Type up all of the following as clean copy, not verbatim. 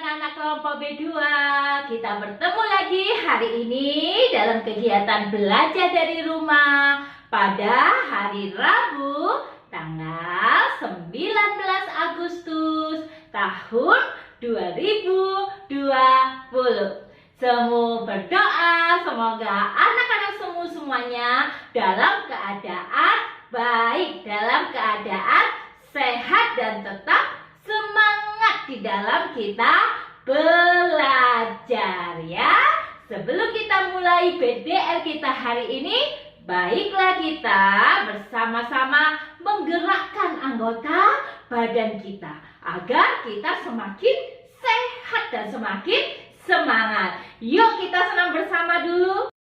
anak-anak kelompok B2. Kita bertemu lagi hari ini dalam kegiatan belajar dari rumah pada hari Rabu tanggal 19 Agustus tahun 2020. Semua berdoa semoga anak-anak semuanya dalam keadaan baik, dalam keadaan sehat dan tetap semangat di dalam kita belajar ya. Sebelum kita mulai BDR kita hari ini, baiklah kita bersama-sama menggerakkan anggota badan kita agar kita semakin sehat dan semakin semangat. Yuk kita senam bersama dulu.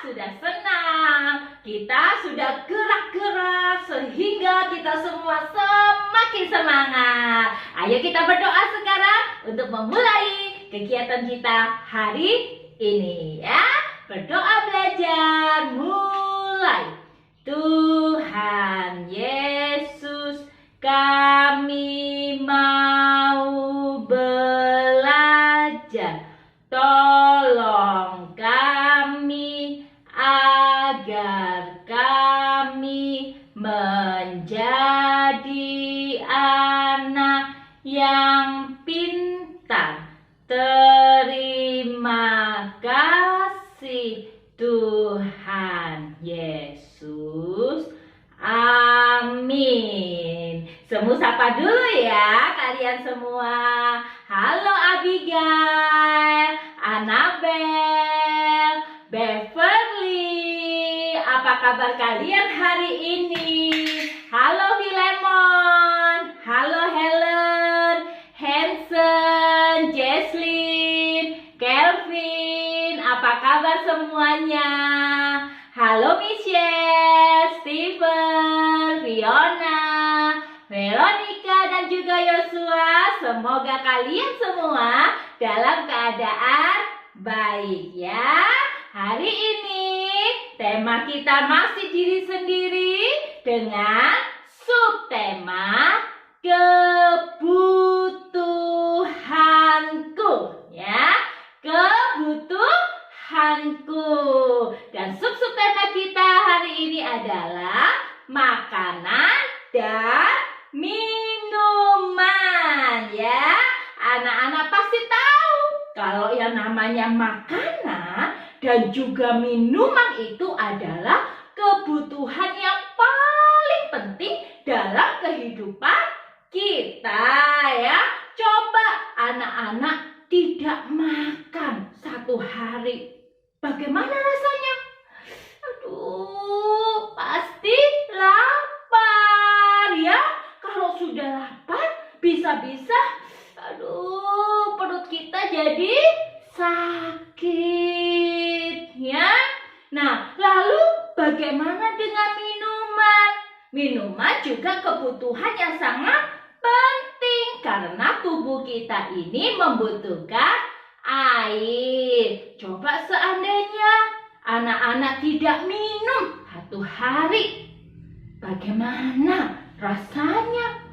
Sudah senang, kita sudah gerak-gerak sehingga kita semua semakin semangat. Ayo kita berdoa sekarang untuk memulai kegiatan kita hari ini ya. Berdoa belajar mulai. Tuhan Yesus, kami mau belajar. Tolong kami agar kami menjadi anak yang pintar. Terima kasih Tuhan Yesus. Amin. Semua sapa dulu ya kalian semua. Halo Abigail, Annabel, Beverly, apa kabar kalian hari ini? Halo Filemon, halo Helen, Hansen, Jesslyn, Kelvin, apa kabar semuanya? Halo Michelle, Steven, Fiona, Veronica dan juga Yosua. Semoga kalian semua dalam keadaan baik ya. Hari ini tema kita masih diri sendiri dengan subtema kebutuhanku ya. Kebutuhanku. Dan subtema kita hari ini adalah makanan dan minuman ya. Anak-anak pasti tahu kalau yang namanya makanan dan juga minuman itu adalah kebutuhan yang paling penting dalam kehidupan kita ya. Coba anak-anak tidak makan satu hari, bagaimana rasanya? Aduh, pasti lapar ya. Kalau sudah lapar bisa-bisa perut kita jadi sakit ya. Nah, lalu bagaimana dengan minuman? Minuman juga kebutuhan yang sangat penting karena tubuh kita ini membutuhkan air. Coba seandainya anak-anak tidak minum satu hari, bagaimana rasanya?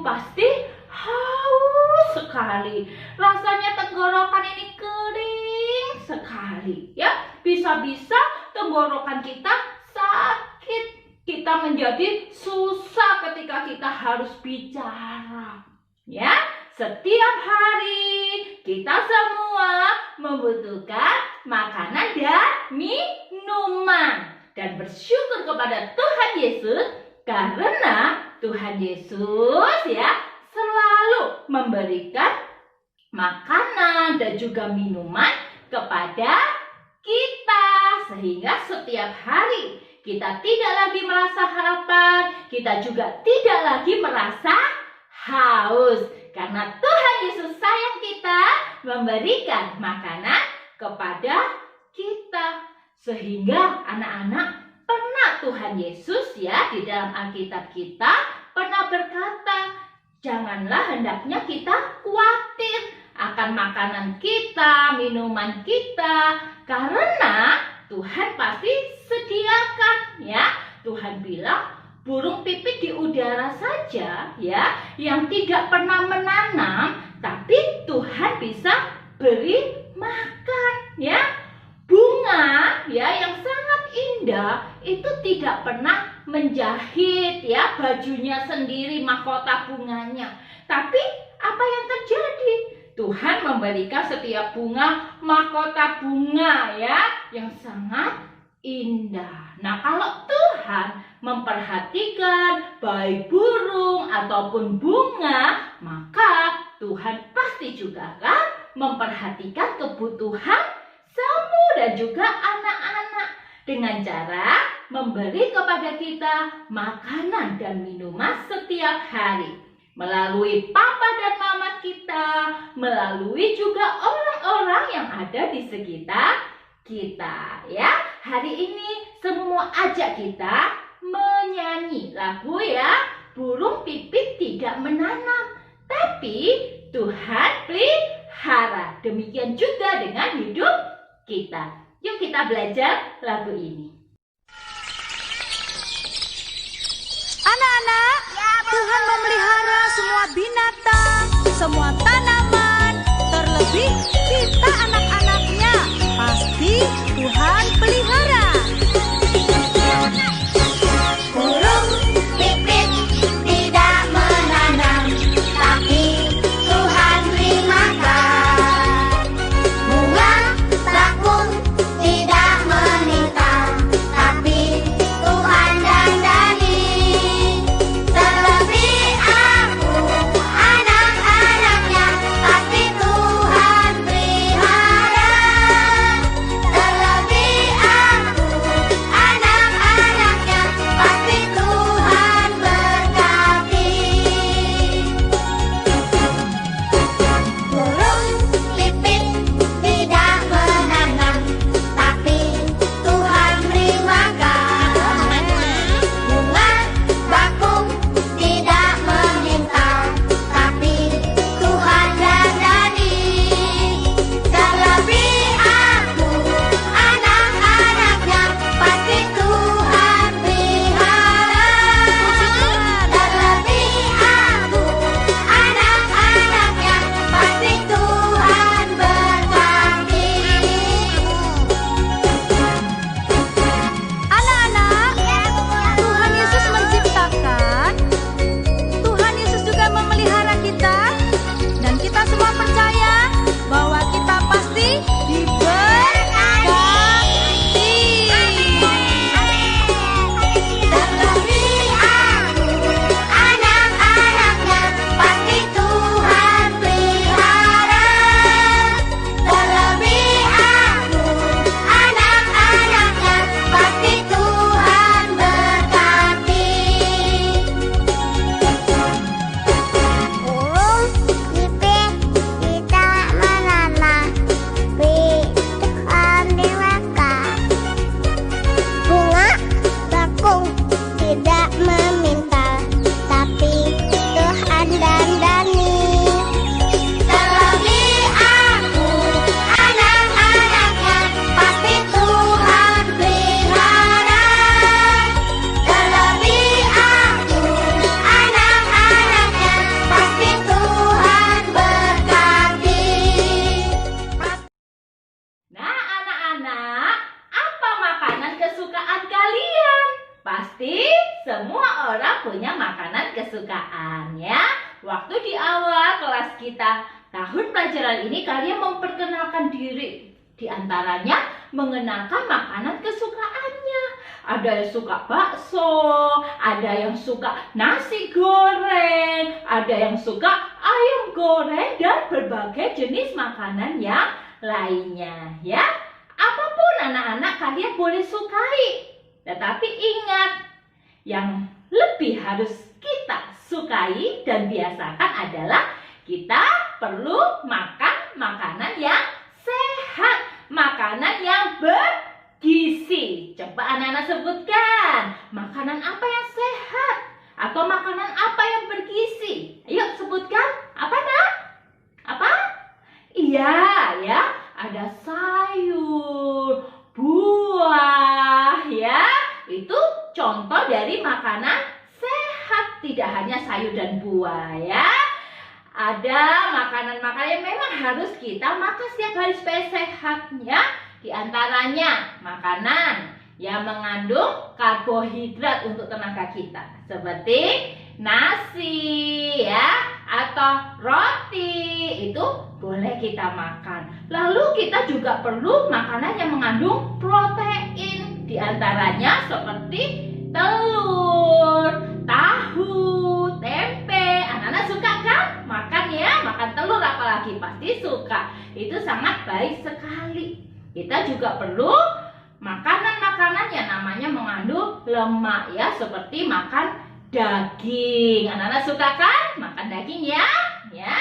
Pasti haus sekali. Rasanya tenggorokan ini kering sekali ya. Bisa-bisa tenggorokan kita sakit. Kita menjadi susah ketika kita harus bicara. Ya, setiap hari kita semua membutuhkan makanan dan minuman. Dan bersyukur kepada Tuhan Yesus karena Tuhan Yesus ya selalu memberikan makanan dan juga minuman kepada kita, sehingga setiap hari kita tidak lagi merasa lapar, kita juga tidak lagi merasa haus karena Tuhan Yesus sayang kita memberikan makanan kepada kita. Sehingga anak-anak, pernah Tuhan Yesus ya di dalam Alkitab kita pernah berkata, janganlah hendaknya kita khawatir akan makanan kita, minuman kita, karena Tuhan pasti sediakan ya. Tuhan bilang burung pipit di udara saja ya, yang tidak pernah menanam, tapi Tuhan bisa beri makan ya. Bunga ya yang sangat indah itu tidak pernah menjahit ya bajunya sendiri, mahkota bunganya. Tapi apa yang terjadi? Tuhan memberikan setiap bunga mahkota bunga ya yang sangat indah. Nah, kalau Tuhan memperhatikan baik burung ataupun bunga, maka Tuhan pasti juga akan memperhatikan kebutuhan kamu dan juga anak-anak dengan cara memberi kepada kita makanan dan minuman setiap hari. Melalui papa dan mama kita, melalui juga orang-orang yang ada di sekitar kita ya. Hari ini semua ajak kita menyanyi lagu ya, burung pipit tidak menanam, tapi Tuhan pelihara. Demikian juga dengan hidup kita. Yuk kita belajar lagu ini. Anak-anak, Tuhan memelihara semua binatang, semua tanaman, terlebih kita anak-anaknya. Pasti Tuhan pelihara. Burung pipit tidak menanam, tapi Tuhan beri makan. Bunga bakung tidak meningkat, tapi Tuhan dandani. Terlebih aku, waktu di awal kelas kita tahun pelajaran ini kalian memperkenalkan diri. Di antaranya mengenalkan makanan kesukaannya. Ada yang suka bakso, ada yang suka nasi goreng, ada yang suka ayam goreng dan berbagai jenis makanan yang lainnya ya. Apapun anak-anak kalian boleh sukai. Tetapi ingat, yang lebih harus kita sukai dan biasakan adalah kita perlu makan makanan yang sehat, makanan yang bergizi. Coba anak-anak sebutkan, makanan apa yang sehat atau makanan apa yang bergizi? Ayo sebutkan, apa nak? Apa? Iya ya, ada sayur, buah ya. Itu contoh dari makanan sehat, tidak hanya sayur dan buah ya. Ada makanan-makanan yang memang harus kita makan setiap hari supaya sehat ya. Di antaranya makanan yang mengandung karbohidrat untuk tenaga kita, seperti nasi ya atau roti, itu boleh kita makan. Lalu kita juga perlu makanan yang mengandung protein, di antaranya seperti telur, tahu, tempe. Anak-anak suka kan makan ya? Makan telur apalagi pasti suka. Itu sangat baik sekali. Kita juga perlu makanan-makanan yang namanya mengandung lemak ya, seperti makan daging. Anak-anak suka kan makan daging ya? Ya.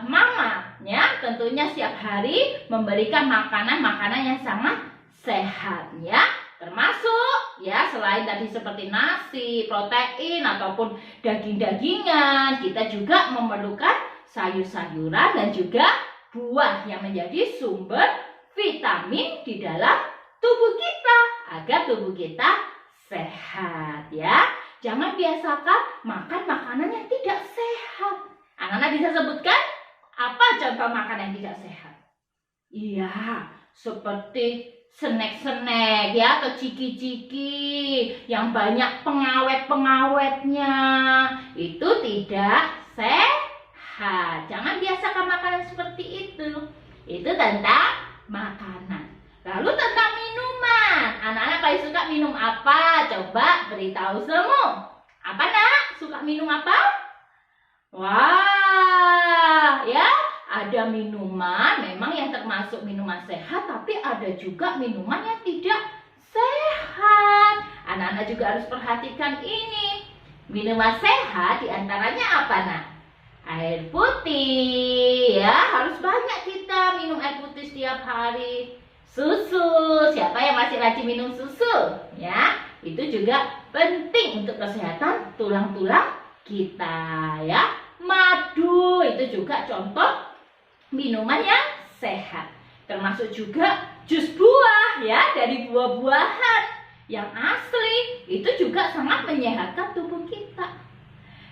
Mama ya tentunya setiap hari memberikan makanan-makanan yang sangat sehat ya. Termasuk ya selain tadi seperti nasi, protein ataupun daging-dagingan, kita juga memerlukan sayur-sayuran dan juga buah yang menjadi sumber vitamin di dalam tubuh kita agar tubuh kita sehat ya. Jangan biasakan makan makanan yang tidak sehat. Anak-anak bisa sebutkan apa contoh makanan yang tidak sehat? Iya, seperti snack-snack ya atau ciki-ciki yang banyak pengawet-pengawetnya. Itu tidak sehat. Jangan biasakan makanan seperti itu. Itu tentang makanan. Lalu tentang minuman. Anak-anak paling suka minum apa? Coba beritahu semua. Apa nak? Suka minum apa? Wah, ya. Ada minuman memang yang termasuk minuman sehat, tapi ada juga minuman yang tidak sehat. Anak-anak juga harus perhatikan ini. Minuman sehat diantaranya apa nak? Air putih ya, harus banyak kita minum air putih setiap hari. Susu, siapa yang masih rajin minum susu? Ya, itu juga penting untuk kesehatan tulang-tulang kita ya. Madu itu juga contoh minuman yang sehat. Termasuk juga jus buah ya, dari buah-buahan yang asli. Itu juga sangat menyehatkan tubuh kita.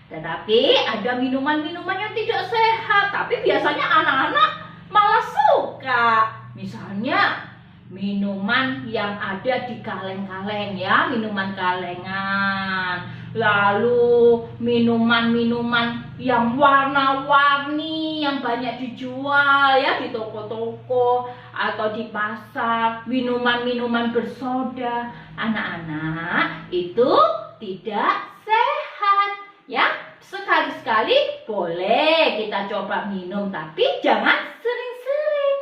Tetapi ada minuman-minuman yang tidak sehat, tapi biasanya anak-anak malah suka. Misalnya minuman yang ada di kaleng-kaleng ya, minuman kalengan. Lalu minuman-minuman yang warna-warni yang banyak dijual ya di toko-toko atau di pasar, minuman-minuman bersoda. Anak-anak itu tidak sehat ya. Sekali-sekali boleh kita coba minum, tapi jangan sering-sering.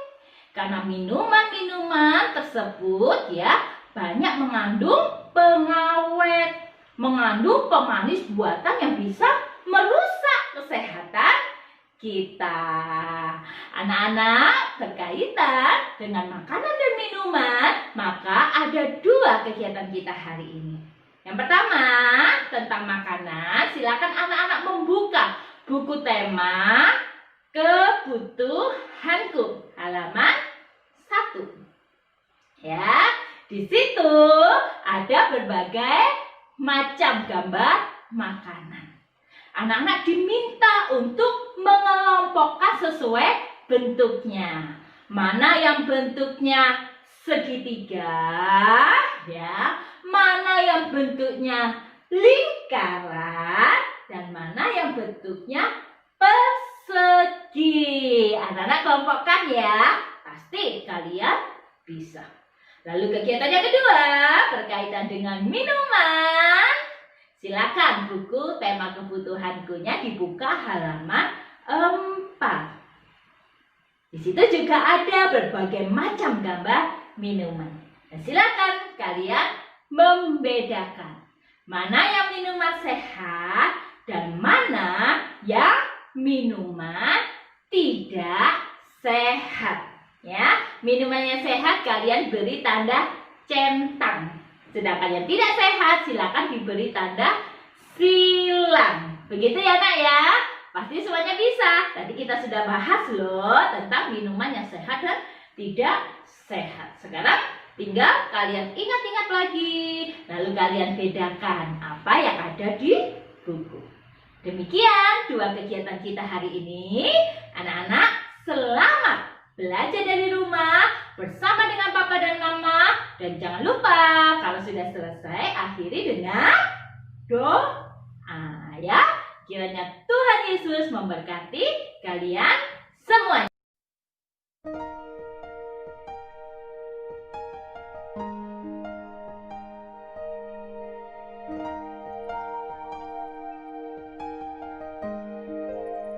Karena minuman-minuman tersebut ya banyak mengandung pengawet, mengandung pemanis buatan yang bisa merusak kesehatan kita. Anak-anak, berkaitan dengan makanan dan minuman, maka ada dua kegiatan kita hari ini. Yang pertama, tentang makanan, silakan anak-anak membuka buku tema Kebutuhanku halaman 1. Ya, di situ ada berbagai macam gambar makanan. Anak-anak diminta untuk mengelompokkan sesuai bentuknya. Mana yang bentuknya segitiga, ya, mana yang bentuknya lingkaran, dan mana yang bentuknya persegi. Anak-anak kelompokkan ya, pasti kalian bisa. Lalu kegiatan yang kedua berkaitan dengan minuman. Silakan buku tema kebutuhankunya dibuka halaman 4. Di situ juga ada berbagai macam gambar minuman. Dan silakan kalian membedakan mana yang minuman sehat dan mana yang minuman tidak sehat. Ya, minumannya sehat kalian beri tanda centang. Sedangkan yang tidak sehat silakan diberi tanda silang. Begitu ya nak ya? Pasti semuanya bisa. Tadi kita sudah bahas loh tentang minuman yang sehat dan tidak sehat. Sekarang tinggal kalian ingat-ingat lagi. Lalu kalian bedakan apa yang ada di buku. Demikian 2 kegiatan kita hari ini. Anak-anak, selamat belajar dari rumah bersama dengan Papa dan Mama. Dan jangan lupa kalau sudah selesai akhiri dengan doa ya. Kiranya Tuhan Yesus memberkati kalian